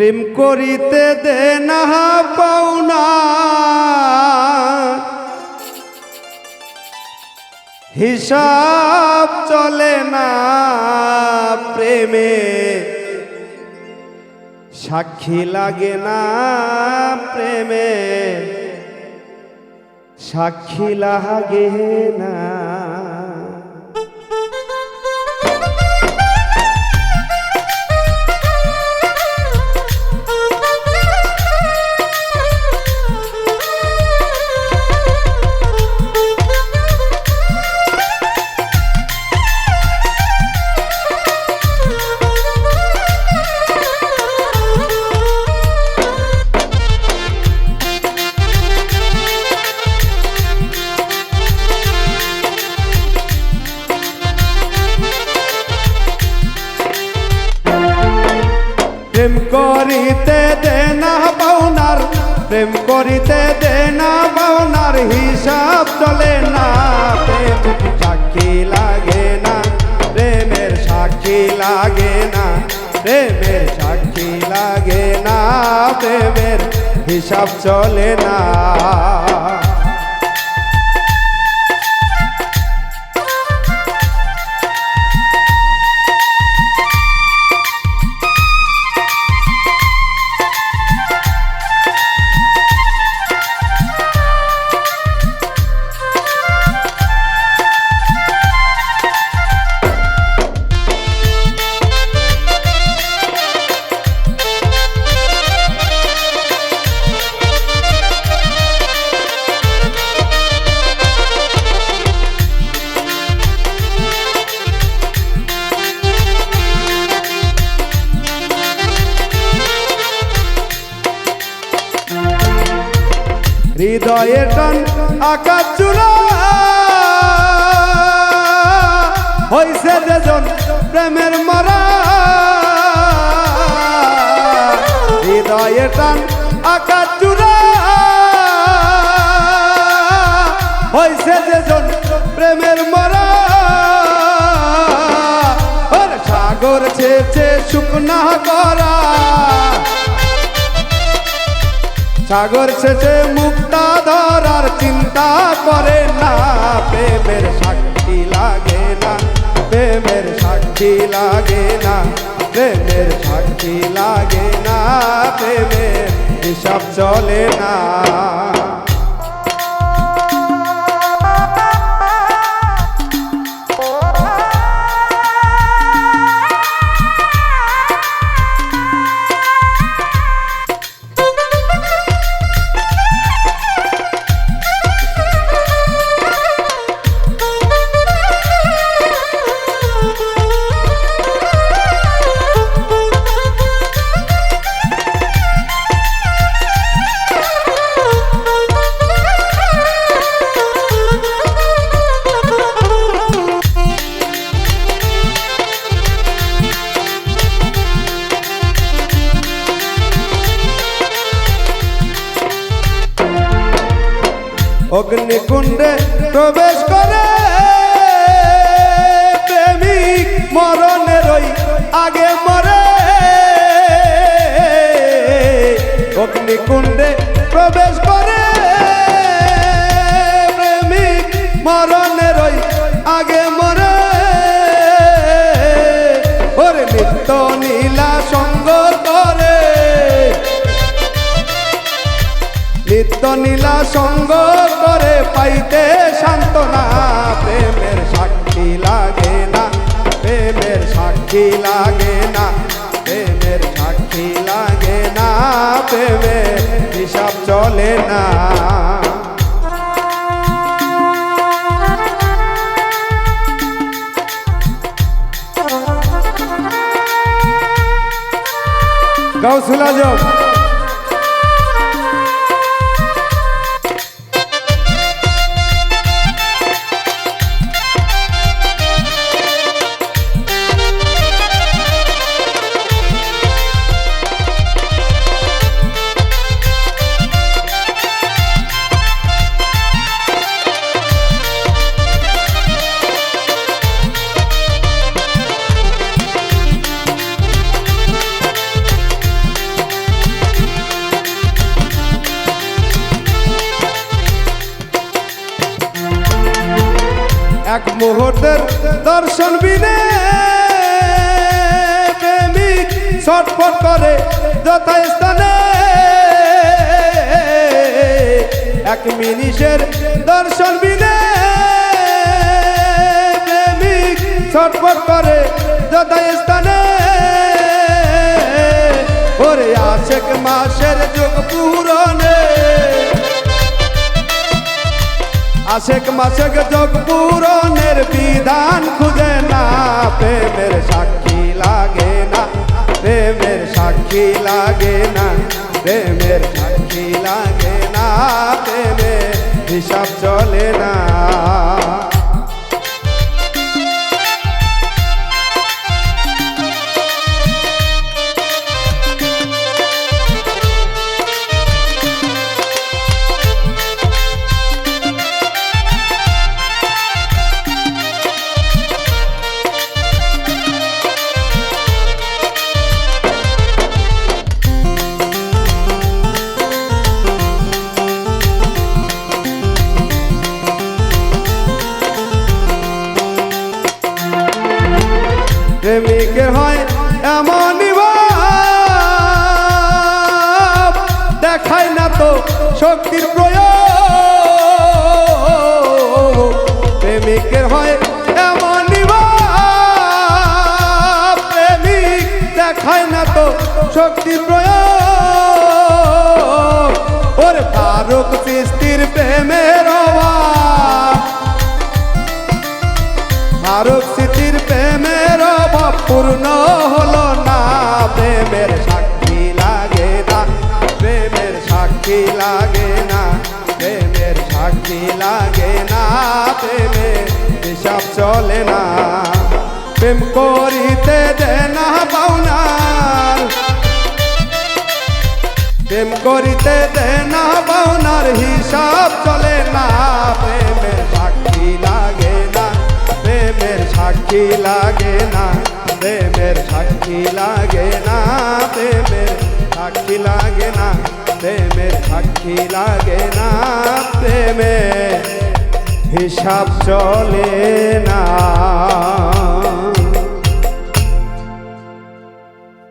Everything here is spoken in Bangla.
প্রেম করিতে দে না পাওনা হিসাব চলে না প্রেমে সাক্ষী লাগে না প্রেমে সাক্ষী লাগে না প্রেম করিতে দে না পাওনার প্রেম করিতে দে না পাওনার হিসাব চলে না প্রেম সাক্ষী লাগে না প্রেমের সাক্ষী লাগে না প্রেমের সাক্ষী লাগে না প্রেমের হিসাব চলে না হৃদয়ের টান আকাশ চূড়া হইছে যেজন প্রেমের মরা হৃদয়ের টান আকাশ চূড়া হইছে যেজন প্রেমের মরা সাগর ছেছে শুকনা করা সাগর শেষে মুক্তা ধরার চিন্তা করে না প্রেমের সাক্ষী লাগে না প্রেমের সাক্ষী লাগে না প্রেমের সাক্ষী লাগে না প্রেমের হিসাব চলে না অগ্নিকুণ্ডে প্রবেশ করে প্রেমিক মরণের ওই আগে মরে অগ্নিকুণ্ডে প্রবেশ করে প্রেমিক মরণের ওই আগে মরে ওরে নিত্য নীলা সঙ্গ করে নিত্য নীলা সঙ্গ করে পাইতে সান্ত্বনা প্রেমের সাক্ষী লাগে না প্রেমের সাক্ষী লাগে না প্রেমের সাক্ষী লাগে না প্রেমের হিসাব চলে না গাউসুল আজম এক মুহূর্তের দর্শন বিনে প্রেমিক ছটফট করে যথা স্থানে। এক মিনিটের দর্শন বিনে প্রেমিক ছটফট করে যথা স্থানে। ওরে আশেক মাসের যুগ পূরণে, আশেক মাসেক যোগ পূরণের বিধান খুঁজে না। প্রেমের সাক্ষী লাগে না, প্রেমের সাক্ষী লাগে না, প্রেমের সাক্ষী লাগে না, প্রেমের হিসাব চলে না। প্রেমিকের হয় এমনই ভাব, দেখায় না তো শক্তির প্রয়োগ। প্রেমিকের হয় এমনই ভাব, প্রেমিক দেখায় না তো শক্তির প্রয়োগ। ওরে ফারুক চিশতির প্রেমের অভাব, ফারুক চিশতির প্রেমের অভাব পূর্ণ হলো না। প্রেমের সাক্ষী লাগে না, প্রেমের সাক্ষী লাগে না, প্রেমের সাক্ষী লাগে না, প্রেমের হিসাব চলে না। প্রেম করিতে দে না পাওনার, প্রেম করিতে দে না পাওনার হিসাব চলে না। প্রেমের সাক্ষী লাগে না, প্রেমের সাক্ষী লাগে না, প্রেমের সাক্ষী লাগে না, প্রেমের সাক্ষী লাগে না, প্রেমের সাক্ষী লাগে না, প্রেমের হিসাব চলে না।